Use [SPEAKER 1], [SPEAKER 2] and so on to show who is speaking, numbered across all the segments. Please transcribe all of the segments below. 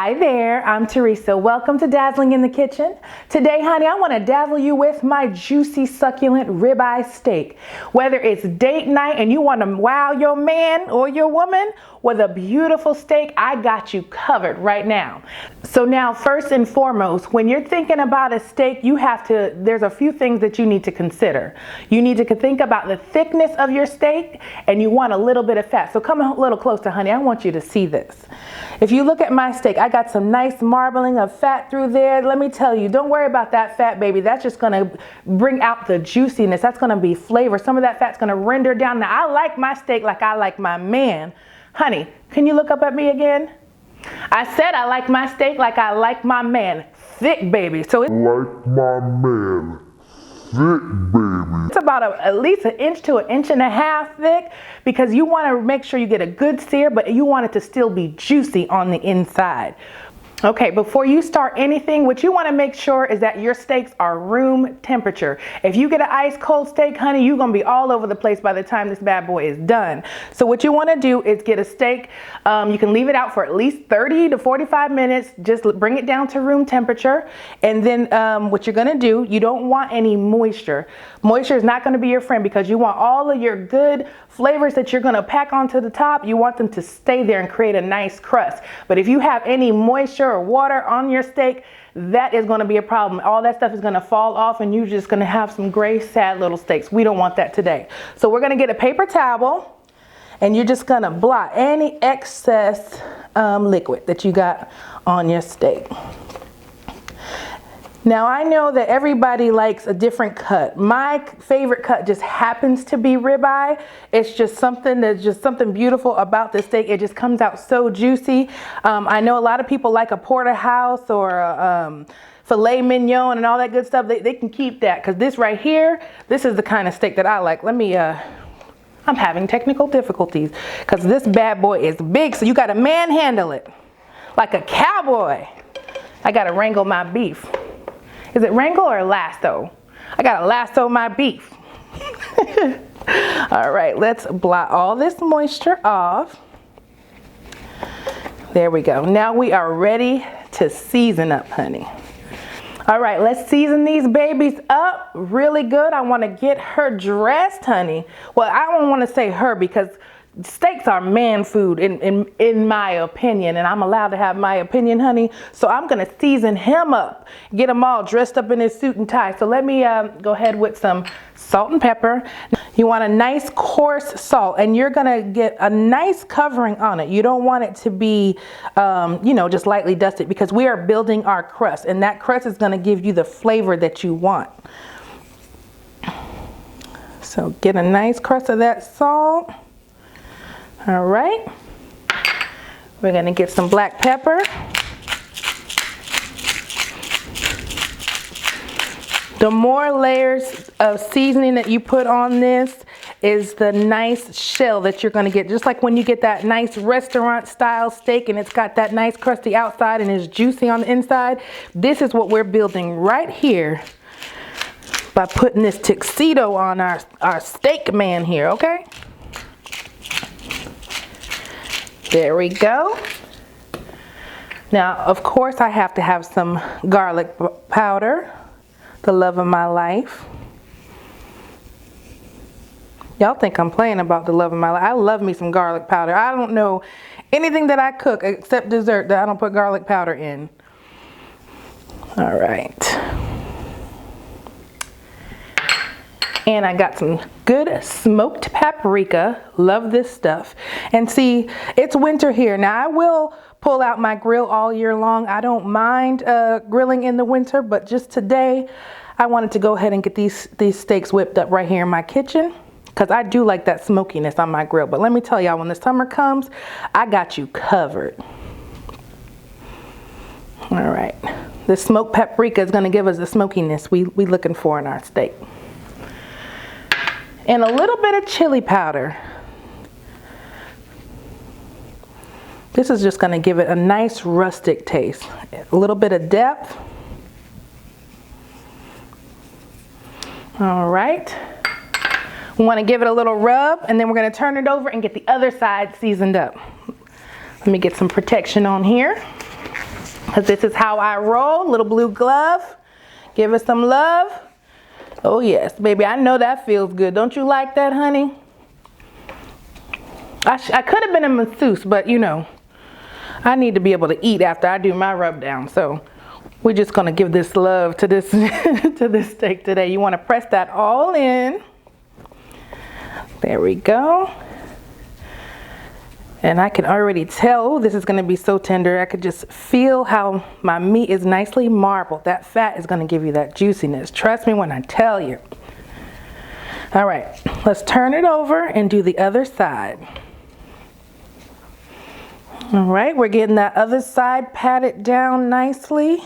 [SPEAKER 1] Hi there, I'm Teresa. Welcome to Dazzling in the Kitchen. Today, honey, I want to dazzle you with my juicy, succulent ribeye steak. Whether it's date night and you want to wow your man or your woman with a beautiful steak, I got you covered right now. So now, first and foremost, when you're thinking about a steak, there's a few things that you need to consider. You need to think about the thickness of your steak, and you want a little bit of fat. So come a little closer, honey. I want you to see this. If you look at my steak, I got some nice marbling of fat through there. Let me tell you, don't worry about that fat, baby. That's just gonna bring out the juiciness. That's gonna be flavor. Some of that fat's gonna render down. Now, I like my steak like I like my man. Honey, can you look up at me again? I said I like my steak like I like my man. Thick, baby. So it's
[SPEAKER 2] like my man. Thick, baby.
[SPEAKER 1] It's about at least 1 inch to 1.5 inches thick, because you want to make sure you get a good sear, but you want it to still be juicy on the inside. Okay, before you start anything, what you want to make sure is that your steaks are room temperature. If you get an ice cold steak, honey, you're going to be all over the place by the time this bad boy is done. So what you want to do is get a steak. You can leave it out for at least 30 to 45 minutes. Just bring it down to room temperature. And then what you're going to do, you don't want any moisture. Moisture is not going to be your friend, because you want all of your good flavors that you're going to pack onto the top. You want them to stay there and create a nice crust. But if you have any moisture or water on your steak, that is going to be a problem. All that stuff is going to fall off, and you're just going to have some gray, sad little steaks. We don't want that today. So we're going to get a paper towel, and you're just going to blot any excess liquid that you got on your steak. Now, I know that everybody likes a different cut. My favorite cut just happens to be ribeye. It's just something beautiful about the steak. It just comes out so juicy. I know a lot of people like a porterhouse or a filet mignon and all that good stuff. They can keep that, because this right here, this is the kind of steak that I like. I'm having technical difficulties because this bad boy is big, so you got to manhandle it like a cowboy. I got to wrangle my beef. Is it wrangle or lasso? I gotta lasso my beef. All right, let's blot all this moisture off. There we go. Now we are ready to season up, honey. All right, let's season these babies up really good. I wanna get her dressed, honey. Well, I don't wanna say her, because steaks are man food in my opinion, and I'm allowed to have my opinion, honey. So I'm gonna season him up, get him all dressed up in his suit and tie. So let me go ahead with some salt and pepper. You want a nice coarse salt, and you're gonna get a nice covering on it. You don't want it to be just lightly dusted, because we are building our crust, and that crust is gonna give you the flavor that you want. So get a nice crust of that salt. All right, we're gonna get some black pepper. The more layers of seasoning that you put on this is the nice shell that you're gonna get. Just like when you get that nice restaurant style steak and it's got that nice crusty outside and is juicy on the inside, this is what we're building right here by putting this tuxedo on our steak man here, okay? There we go. Now, of course, I have to have some garlic powder, the love of my life. Y'all think I'm playing about the love of my life. I love me some garlic powder. I don't know anything that I cook except dessert that I don't put garlic powder in. All right. And I got some good smoked paprika. Love this stuff. And see, it's winter here. Now, I will pull out my grill all year long. I don't mind grilling in the winter, but just today, I wanted to go ahead and get these steaks whipped up right here in my kitchen, because I do like that smokiness on my grill. But let me tell y'all, when the summer comes, I got you covered. All right. The smoked paprika is going to give us the smokiness we looking for in our steak. And a little bit of chili powder. This is just going to give it a nice rustic taste. A little bit of depth. All right. We want to give it a little rub, and then we're going to turn it over and get the other side seasoned up. Let me get some protection on here. Because this is how I roll. Little blue glove. Give us some love. Oh yes, baby, I know that feels good. Don't you like that, honey? I could have been a masseuse, but you know, I need to be able to eat after I do my rub down. So we're just gonna give this love to this to this steak today. You wanna press that all in. There we go. And I can already tell, oh, this is gonna be so tender. I could just feel how my meat is nicely marbled. That fat is gonna give you that juiciness. Trust me when I tell you. All right, let's turn it over and do the other side. All right, we're getting that other side patted down nicely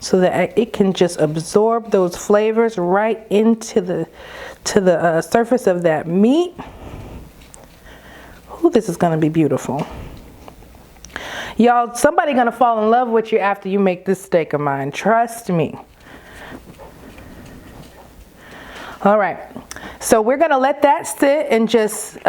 [SPEAKER 1] so that it can just absorb those flavors right into the surface of that meat. Ooh, this is gonna be beautiful. Y'all, somebody gonna fall in love with you after you make this steak of mine. Trust me. All right, so we're gonna let that sit and just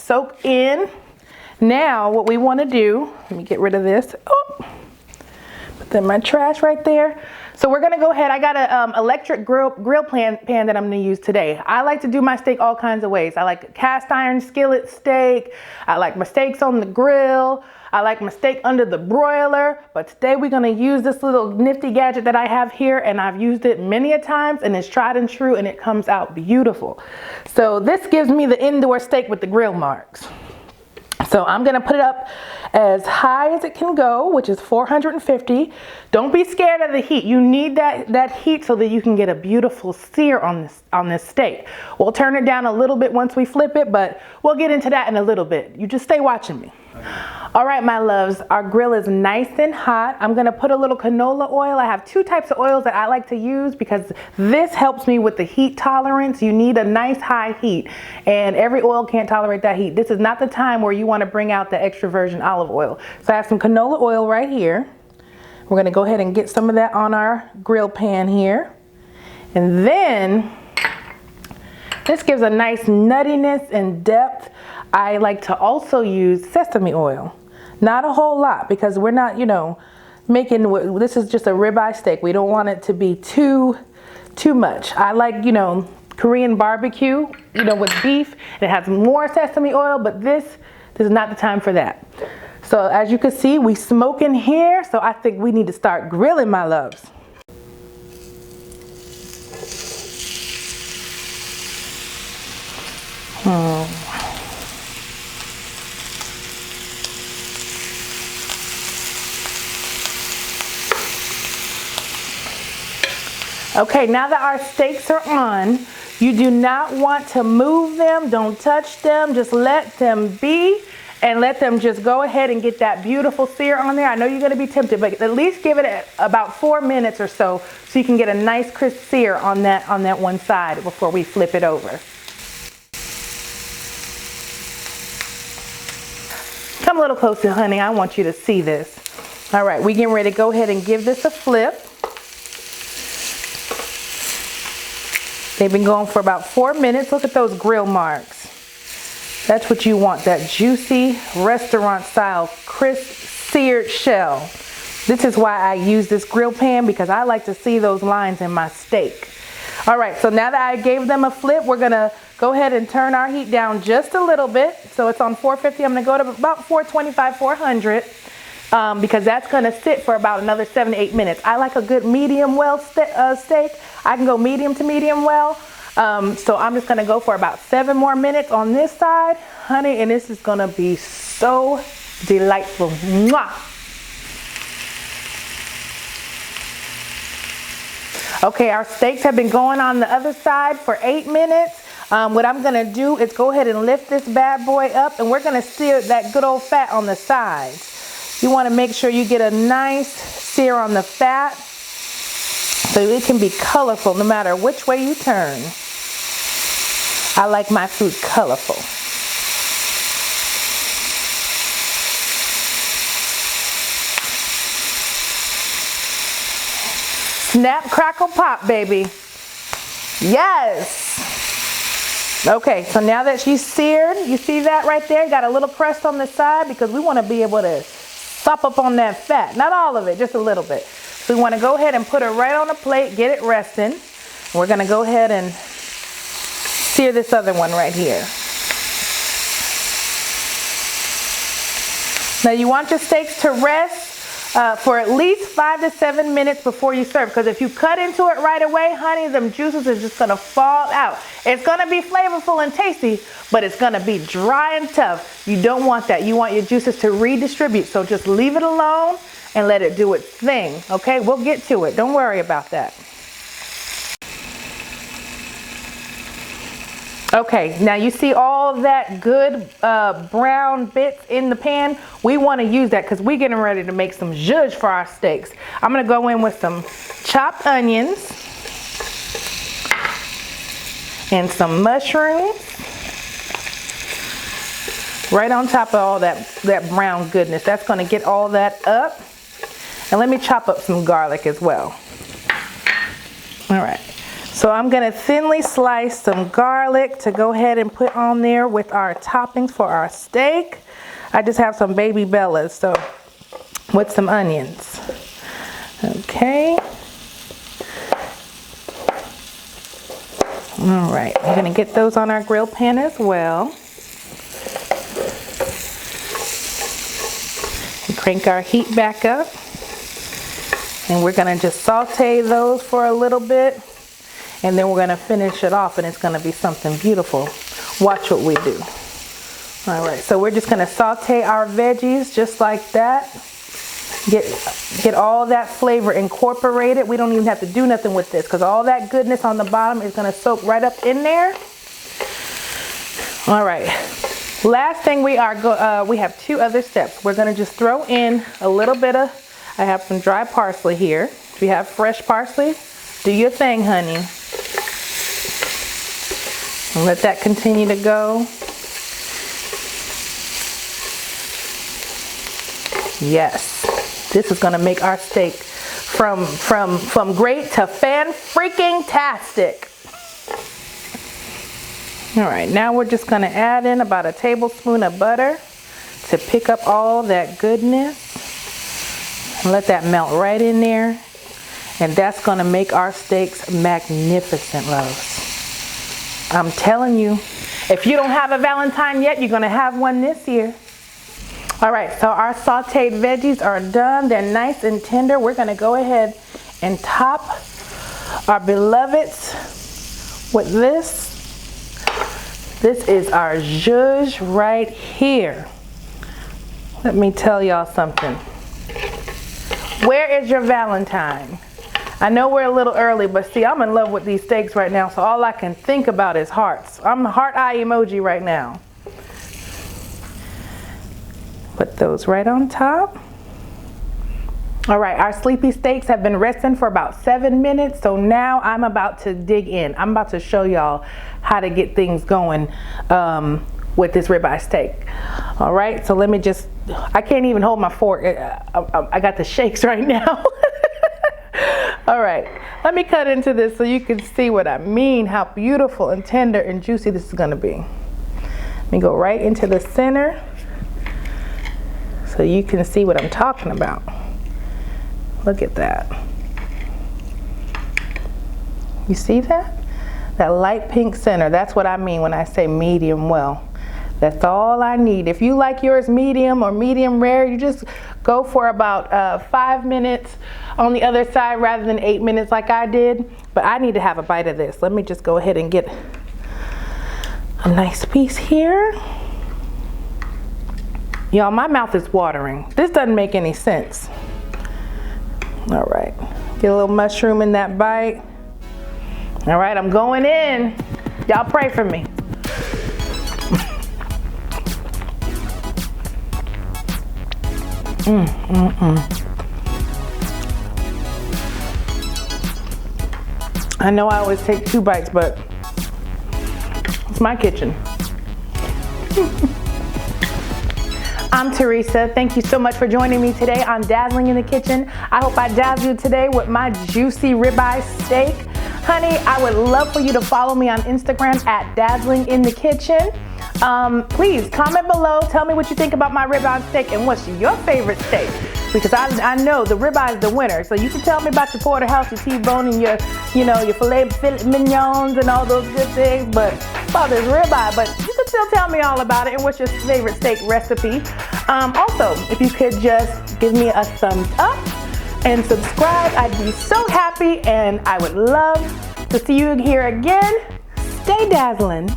[SPEAKER 1] soak in. Now, what we wanna do, let me get rid of this. Oh, put that in my trash right there. So we're gonna go ahead, I got an electric grill pan that I'm gonna use today. I like to do my steak all kinds of ways. I like a cast iron skillet steak. I like my steaks on the grill. I like my steak under the broiler. But today we're gonna use this little nifty gadget that I have here, and I've used it many a times, and it's tried and true, and it comes out beautiful. So this gives me the indoor steak with the grill marks. So I'm gonna put it up as high as it can go, which is 450. Don't be scared of the heat. You need that heat so that you can get a beautiful sear on this steak. We'll turn it down a little bit once we flip it, but we'll get into that in a little bit. You just stay watching me. All right, my loves, our grill is nice and hot. I'm gonna put a little canola oil. I have two types of oils that I like to use because this helps me with the heat tolerance. You need a nice high heat, and every oil can't tolerate that heat. This is not the time where you wanna bring out the extra virgin olive oil. So I have some canola oil right here. We're gonna go ahead and get some of that on our grill pan here. And then, this gives a nice nuttiness and depth. I like to also use sesame oil. Not a whole lot because we're not, you know, making, this is just a ribeye steak. We don't want it to be too much. I like, you know, Korean barbecue, you know, with beef. It has more sesame oil, but this is not the time for that. So as you can see, we smoking here. So I think we need to start grilling, my loves. Okay, now that our steaks are on, you do not want to move them. Don't touch them. Just let them be and let them just go ahead and get that beautiful sear on there. I know you're going to be tempted, but at least give it about 4 minutes or so you can get a nice crisp sear on that one side before we flip it over. Come a little closer, honey. I want you to see this. All right, we're getting ready to go ahead and give this a flip. They've been going for about 4 minutes. Look at those grill marks. That's what you want, that juicy restaurant style crisp seared shell. This is why I use this grill pan, because I like to see those lines in my steak. All right, so now that I gave them a flip, we're gonna go ahead and turn our heat down just a little bit. So it's on 450, I'm gonna go to about 425, 400. Because that's gonna sit for about another 7 to 8 minutes. I like a good medium well steak. I can go medium to medium well. So I'm just gonna go for about 7 more minutes on this side, honey, and this is gonna be so delightful. Mwah! Okay, our steaks have been going on the other side for 8 minutes. What I'm gonna do is go ahead and lift this bad boy up, and we're gonna sear that good old fat on the sides. You want to make sure you get a nice sear on the fat so it can be colorful no matter which way you turn. I like my food colorful. Snap, crackle, pop, baby. Yes. Okay, so now that she's seared, you see that right there? You got a little crust on the side because we want to be able to sop up on that fat. Not all of it, just a little bit. So we want to go ahead and put it right on the plate, get it resting. We're going to go ahead and sear this other one right here. Now you want your steaks to rest for at least 5 to 7 minutes before you serve, because if you cut into it right away, honey, them juices are just gonna fall out. It's gonna be flavorful and tasty, but it's gonna be dry and tough. You don't want that. You want your juices to redistribute. So just leave it alone and let it do its thing, okay? We'll get to it. Don't worry about that. Okay, now you see all that good brown bits in the pan? We want to use that because we're getting ready to make some zhuzh for our steaks. I'm going to go in with some chopped onions and some mushrooms right on top of all that brown goodness. That's going to get all that up. And let me chop up some garlic as well. All right. So I'm going to thinly slice some garlic to go ahead and put on there with our toppings for our steak. I just have some baby bellas, so with some onions. Okay. All right, we're going to get those on our grill pan as well. And crank our heat back up. And we're going to just saute those for a little bit. And then we're going to finish it off, and it's going to be something beautiful. Watch what we do. All right, so we're just going to saute our veggies just like that. Get all that flavor incorporated. We don't even have to do nothing with this because all that goodness on the bottom is going to soak right up in there. All right, last thing we have 2 other steps. We're going to just throw in a little bit of, I have some dry parsley here. If you have fresh parsley, do your thing, honey. And let that continue to go. Yes, this is gonna make our steak from great to fan-freaking-tastic. All right, now we're just gonna add in about a tablespoon of butter to pick up all that goodness. And let that melt right in there. And that's gonna make our steaks magnificent, loves. I'm telling you, if you don't have a Valentine yet, you're gonna have one this year. All right, so our sauteed veggies are done. They're nice and tender. We're gonna go ahead and top our beloveds with this. This is our zhuzh right here. Let me tell y'all something. Where is your Valentine? I know we're a little early, but see, I'm in love with these steaks right now, so all I can think about is hearts. I'm a heart eye emoji right now. Put those right on top. All right, our sleepy steaks have been resting for about 7 minutes, so now I'm about to dig in. I'm about to show y'all how to get things going with this ribeye steak. All right, so let me just, I can't even hold my fork. I got the shakes right now. All right, let me cut into this so you can see what I mean, how beautiful and tender and juicy this is gonna be. Let me go right into the center so you can see what I'm talking about. Look at that. You see that? That light pink center, that's what I mean when I say medium well. That's all I need. If you like yours medium or medium rare, you just go for about 5 minutes on the other side rather than 8 minutes like I did. But I need to have a bite of this. Let me just go ahead and get a nice piece here. Y'all, my mouth is watering. This doesn't make any sense. All right, get a little mushroom in that bite. All right, I'm going in. Y'all pray for me. I know I always take 2 bites, but it's my kitchen. I'm Teresa. Thank you so much for joining me today on Dazzling in the Kitchen. I hope I dazzled you today with my juicy ribeye steak. Honey, I would love for you to follow me on Instagram at Dazzling in the Kitchen. Please comment below. Tell me what you think about my ribeye steak and what's your favorite steak. Because I know the ribeye is the winner. So you can tell me about your porterhouse, your T-bone, and your filet mignons and all those good things. But there's ribeye. But you can still tell me all about it and what's your favorite steak recipe. Also, if you could just give me a thumbs up and subscribe, I'd be so happy, and I would love to see you here again. Stay dazzling.